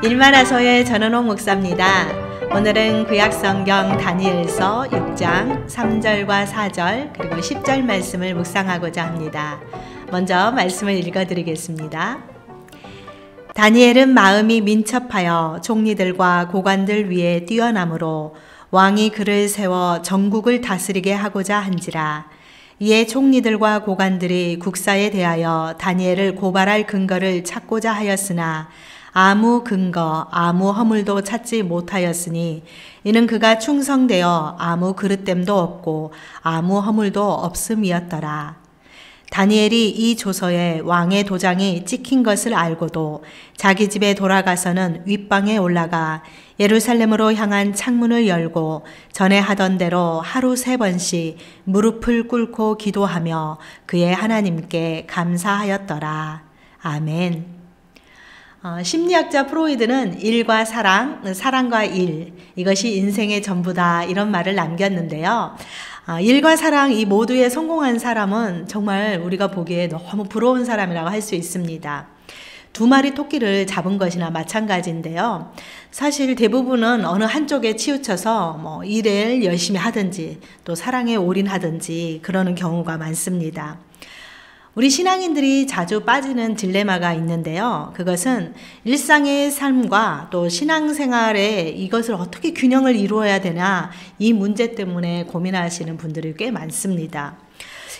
일만화소의 전은옥 목사입니다. 오늘은 구약성경 다니엘서 6장 3절과 4절 그리고 10절 말씀을 묵상하고자 합니다. 먼저 말씀을 읽어드리겠습니다. 다니엘은 마음이 민첩하여 총리들과 고관들 위에 뛰어나므로 왕이 그를 세워 전국을 다스리게 하고자 한지라. 이에 총리들과 고관들이 국사에 대하여 다니엘을 고발할 근거를 찾고자 하였으나 아무 근거, 아무 허물도 찾지 못하였으니 이는 그가 충성되어 아무 그릇됨도 없고 아무 허물도 없음이었더라. 다니엘이 이 조서에 왕의 도장이 찍힌 것을 알고도 자기 집에 돌아가서는 윗방에 올라가 예루살렘으로 향한 창문을 열고 전에 하던 대로 하루 3번씩 무릎을 꿇고 기도하며 그의 하나님께 감사하였더라. 아멘. 심리학자 프로이드는 일과 사랑, 사랑과 일, 이것이 인생의 전부다 이런 말을 남겼는데요. 일과 사랑 이 모두에 성공한 사람은 정말 우리가 보기에 너무 부러운 사람이라고 할 수 있습니다. 2마리 토끼를 잡은 것이나 마찬가지인데요. 사실 대부분은 어느 한쪽에 치우쳐서 일을 열심히 하든지 또 사랑에 올인하든지 그러는 경우가 많습니다. 우리 신앙인들이 자주 빠지는 딜레마가 있는데요. 그것은 일상의 삶과 또 신앙생활에 이것을 어떻게 균형을 이루어야 되나 이 문제 때문에 고민하시는 분들이 꽤 많습니다.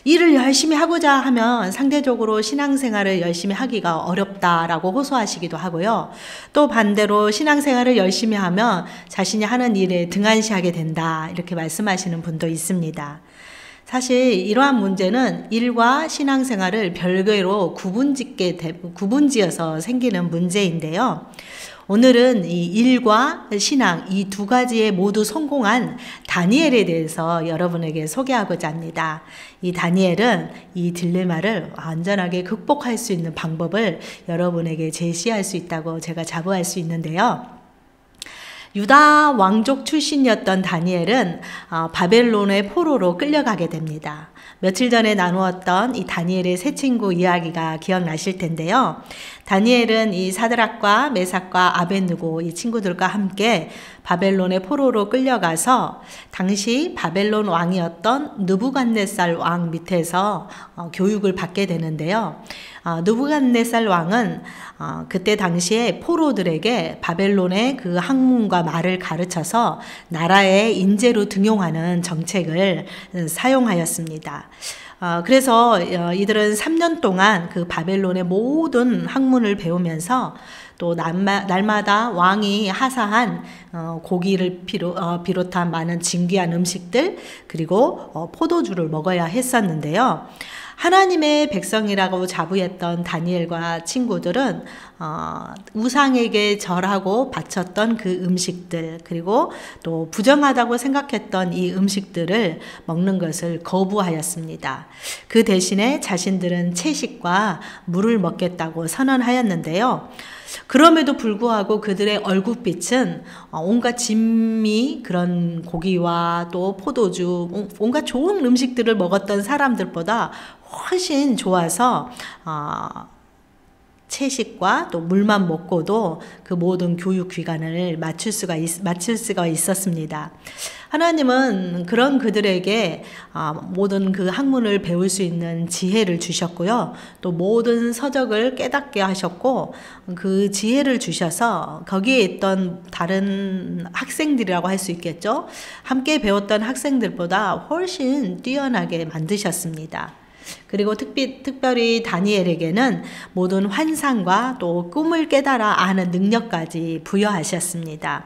일을 열심히 하고자 하면 상대적으로 신앙생활을 열심히 하기가 어렵다라고 호소하시기도 하고요. 또 반대로 신앙생활을 열심히 하면 자신이 하는 일에 등한시하게 된다 이렇게 말씀하시는 분도 있습니다. 사실 이러한 문제는 일과 신앙생활을 별개로 구분지어서 생기는 문제인데요. 오늘은 이 일과 신앙 이 2가지에 모두 성공한 다니엘에 대해서 여러분에게 소개하고자 합니다. 이 다니엘은 이 딜레마를 완전하게 극복할 수 있는 방법을 여러분에게 제시할 수 있다고 제가 자부할 수 있는데요. 유다 왕족 출신이었던 다니엘은 바벨론의 포로로 끌려가게 됩니다. 며칠 전에 나누었던 이 다니엘의 세 친구 이야기가 기억나실 텐데요. 다니엘은 이 사드락과 메삭과 아벳느고 이 친구들과 함께 바벨론의 포로로 끌려가서 당시 바벨론 왕이었던 느부갓네살 왕 밑에서 교육을 받게 되는데요. 느부갓네살 왕은 그때 당시에 포로들에게 바벨론의 그 학문과 말을 가르쳐서 나라의 인재로 등용하는 정책을 사용하였습니다. 그래서 이들은 3년 동안 그 바벨론의 모든 학문을 배우면서 또 날마다 왕이 하사한 고기를 비롯한 많은 진귀한 음식들 그리고 포도주를 먹어야 했었는데요. 하나님의 백성이라고 자부했던 다니엘과 친구들은 우상에게 절하고 바쳤던 그 음식들 그리고 또 부정하다고 생각했던 이 음식들을 먹는 것을 거부하였습니다. 그 대신에 자신들은 채식과 물을 먹겠다고 선언하였는데요. 그럼에도 불구하고 그들의 얼굴빛은 온갖 진미 그런 고기와 또 포도주 온갖 좋은 음식들을 먹었던 사람들보다 훨씬 좋아서 채식과 또 물만 먹고도 그 모든 교육 기간을 마칠 수가 있었습니다. 하나님은 그런 그들에게 모든 그 학문을 배울 수 있는 지혜를 주셨고요. 또 모든 서적을 깨닫게 하셨고 그 지혜를 주셔서 거기에 있던 다른 학생들이라고 할 수 있겠죠. 함께 배웠던 학생들보다 훨씬 뛰어나게 만드셨습니다. 그리고 특별히 다니엘에게는 모든 환상과 또 꿈을 깨달아 아는 능력까지 부여하셨습니다.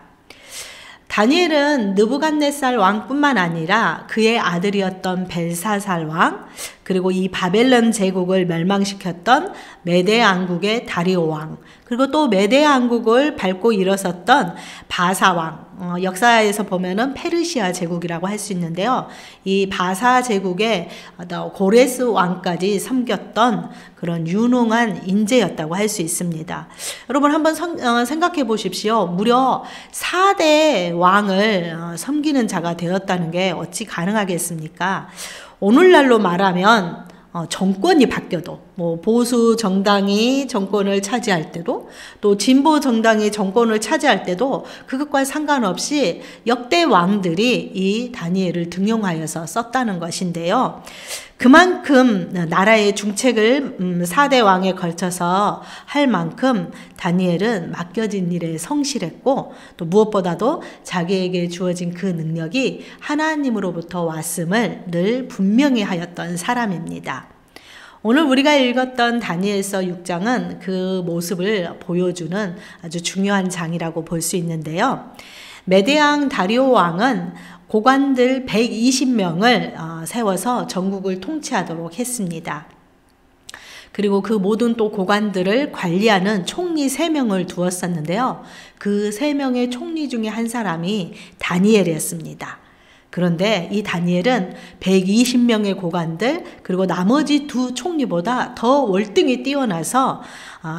다니엘은 느부갓네살 왕뿐만 아니라 그의 아들이었던 벨사살 왕 그리고 이 바벨론 제국을 멸망시켰던 메데 왕국의 다리오 왕 그리고 또 메데 왕국을 밟고 일어섰던 바사 왕 역사에서 보면은 페르시아 제국이라고 할 수 있는데요. 이 바사 제국의 고레스 왕까지 섬겼던 그런 유능한 인재였다고 할 수 있습니다. 여러분 한번 생각해 보십시오. 무려 4대 왕을 섬기는 자가 되었다는 게 어찌 가능하겠습니까? 오늘날로 말하면 정권이 바뀌어도 뭐 보수 정당이 정권을 차지할 때도 또 진보 정당이 정권을 차지할 때도 그것과 상관없이 역대 왕들이 이 다니엘을 등용하여서 썼다는 것인데요. 그만큼 나라의 중책을 4대 왕에 걸쳐서 할 만큼 다니엘은 맡겨진 일에 성실했고 또 무엇보다도 자기에게 주어진 그 능력이 하나님으로부터 왔음을 늘 분명히 하였던 사람입니다. 오늘 우리가 읽었던 다니엘서 6장은 그 모습을 보여주는 아주 중요한 장이라고 볼 수 있는데요. 메대왕 다리오 왕은 고관들 120명을 세워서 전국을 통치하도록 했습니다. 그리고 그 모든 또 고관들을 관리하는 총리 3명을 두었었는데요. 그 3명의 총리 중에 한 사람이 다니엘이었습니다. 그런데 이 다니엘은 120명의 고관들 그리고 나머지 2 총리보다 더 월등히 뛰어나서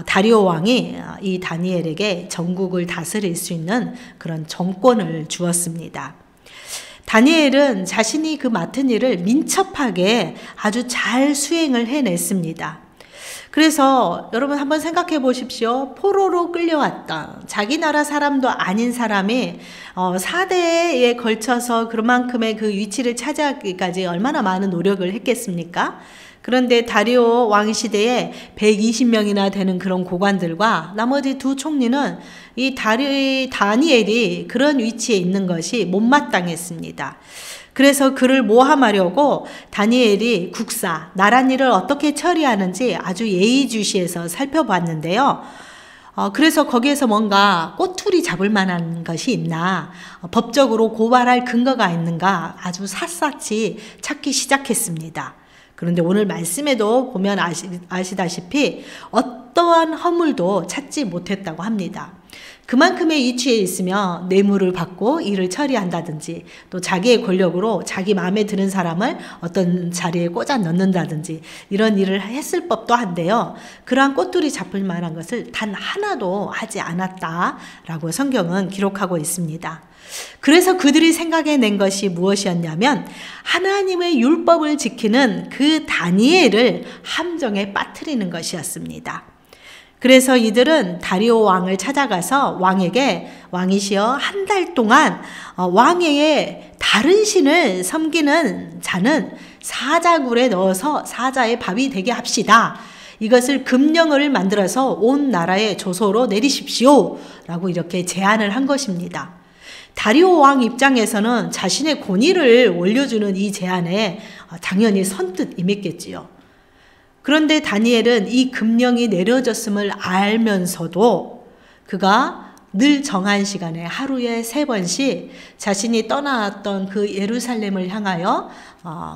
다리오 왕이 이 다니엘에게 전국을 다스릴 수 있는 그런 정권을 주었습니다. 다니엘은 자신이 그 맡은 일을 민첩하게 아주 잘 수행을 해냈습니다. 그래서 여러분 한번 생각해 보십시오. 포로로 끌려왔다. 자기 나라 사람도 아닌 사람이 4대에 걸쳐서 그만큼의 그 위치를 차지하기까지 얼마나 많은 노력을 했겠습니까? 그런데 다리오 왕 시대에 120명이나 되는 그런 고관들과 나머지 2 총리는 이 다니엘이 그런 위치에 있는 것이 못마땅했습니다. 그래서 그를 모함하려고 다니엘이 국사, 나랏일을 어떻게 처리하는지 아주 예의주시해서 살펴봤는데요. 그래서 거기에서 뭔가 꼬투리 잡을 만한 것이 있나, 법적으로 고발할 근거가 있는가 아주 샅샅이 찾기 시작했습니다. 그런데 오늘 말씀에도 보면 아시다시피 어떠한 허물도 찾지 못했다고 합니다. 그만큼의 위치에 있으며 뇌물을 받고 일을 처리한다든지 또 자기의 권력으로 자기 마음에 드는 사람을 어떤 자리에 꽂아 넣는다든지 이런 일을 했을 법도 한데요. 그러한 꼬투리 잡을 만한 것을 단 하나도 하지 않았다라고 성경은 기록하고 있습니다. 그래서 그들이 생각해낸 것이 무엇이었냐면 하나님의 율법을 지키는 그 다니엘을 함정에 빠뜨리는 것이었습니다. 그래서 이들은 다리오 왕을 찾아가서 왕에게 왕이시여 한 달 동안 왕의 다른 신을 섬기는 자는 사자굴에 넣어서 사자의 밥이 되게 합시다. 이것을 금령을 만들어서 온 나라에 조서로 내리십시오. 라고 이렇게 제안을 한 것입니다. 다리오 왕 입장에서는 자신의 권위를 올려주는 이 제안에 당연히 선뜻 임했겠지요. 그런데 다니엘은 이 금령이 내려졌음을 알면서도 그가 늘 정한 시간에 하루에 3번씩 자신이 떠나왔던 그 예루살렘을 향하여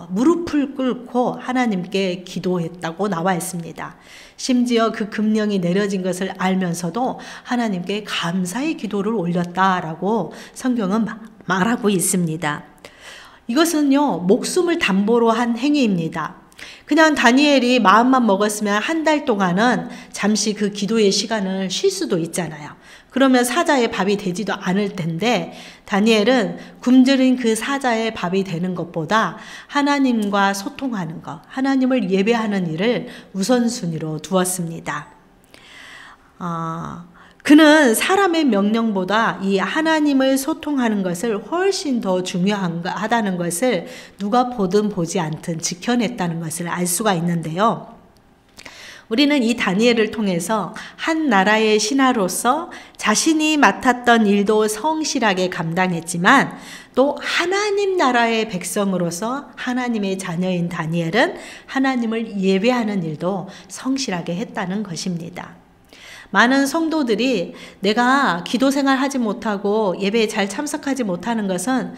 무릎을 꿇고 하나님께 기도했다고 나와 있습니다. 심지어 그 금령이 내려진 것을 알면서도 하나님께 감사의 기도를 올렸다라고 성경은 말하고 있습니다. 이것은요, 목숨을 담보로 한 행위입니다. 그냥 다니엘이 마음만 먹었으면 한 달 동안은 잠시 그 기도의 시간을 쉴 수도 있잖아요. 그러면 사자의 밥이 되지도 않을 텐데 다니엘은 굶주린 그 사자의 밥이 되는 것보다 하나님과 소통하는 것, 하나님을 예배하는 일을 우선순위로 두었습니다. 그는 사람의 명령보다 이 하나님을 소통하는 것을 훨씬 더 중요하다는 것을 누가 보든 보지 않든 지켜냈다는 것을 알 수가 있는데요. 우리는 이 다니엘을 통해서 한 나라의 신하로서 자신이 맡았던 일도 성실하게 감당했지만 또 하나님 나라의 백성으로서 하나님의 자녀인 다니엘은 하나님을 예배하는 일도 성실하게 했다는 것입니다. 많은 성도들이 내가 기도 생활 하지 못하고 예배에 잘 참석하지 못하는 것은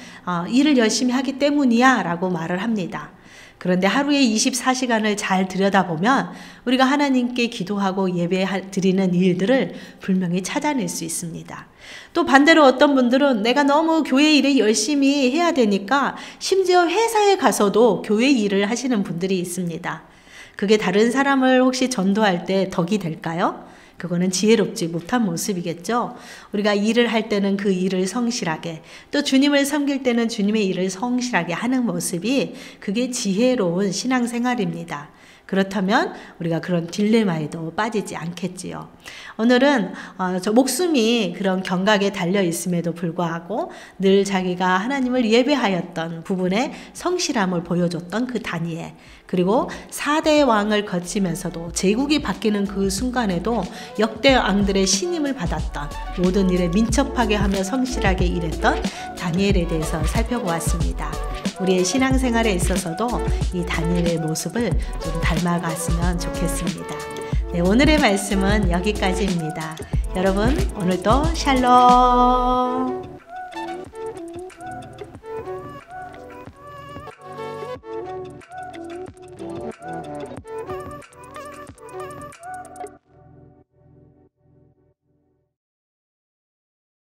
일을 열심히 하기 때문이야 라고 말을 합니다. 그런데 하루에 24시간을 잘 들여다보면 우리가 하나님께 기도하고 예배 드리는 일들을 분명히 찾아낼 수 있습니다. 또 반대로 어떤 분들은 내가 너무 교회 일에 열심히 해야 되니까 심지어 회사에 가서도 교회 일을 하시는 분들이 있습니다. 그게 다른 사람을 혹시 전도할 때 덕이 될까요? 그거는 지혜롭지 못한 모습이겠죠. 우리가 일을 할 때는 그 일을 성실하게, 또 주님을 섬길 때는 주님의 일을 성실하게 하는 모습이 그게 지혜로운 신앙생활입니다. 그렇다면 우리가 그런 딜레마에도 빠지지 않겠지요. 오늘은 저 목숨이 그런 경각에 달려 있음에도 불구하고 늘 자기가 하나님을 예배하였던 부분에 성실함을 보여줬던 그 다니엘, 그리고 4대 왕을 거치면서도 제국이 바뀌는 그 순간에도 역대 왕들의 신임을 받았던, 모든 일에 민첩하게 하며 성실하게 일했던 다니엘에 대해서 살펴보았습니다. 우리의 신앙생활에 있어서도 이 다니엘의 모습을 좀 닮아갔으면 좋겠습니다. 네, 오늘의 말씀은 여기까지입니다. 여러분, 오늘도 샬롬!